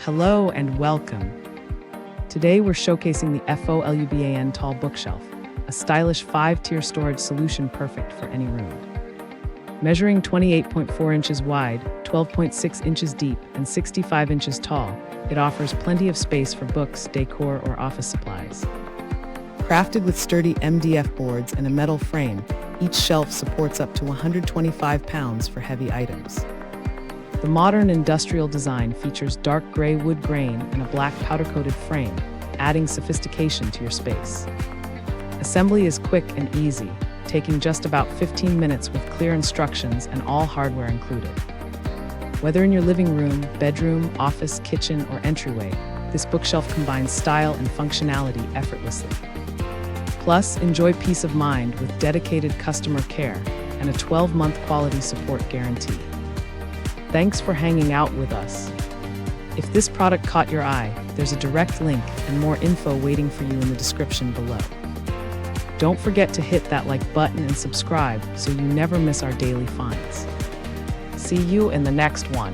Hello and welcome. Today we're showcasing the FOLUBAN Tall Bookshelf, a stylish 5-tier storage solution perfect for any room. Measuring 28.4 inches wide, 12.6 inches deep, and 65 inches tall, it offers plenty of space for books, decor, or office supplies. Crafted with sturdy MDF boards and a metal frame, each shelf supports up to 125 pounds for heavy items. The modern industrial design features dark gray wood grain and a black powder-coated frame, adding sophistication to your space. Assembly is quick and easy, taking just about 15 minutes with clear instructions and all hardware included. Whether in your living room, bedroom, office, kitchen, or entryway, this bookshelf combines style and functionality effortlessly. Plus, enjoy peace of mind with dedicated customer care and a 12-month quality support guarantee. Thanks for hanging out with us. If this product caught your eye, there's a direct link and more info waiting for you in the description below. Don't forget to hit that like button and subscribe so you never miss our daily finds. See you in the next one.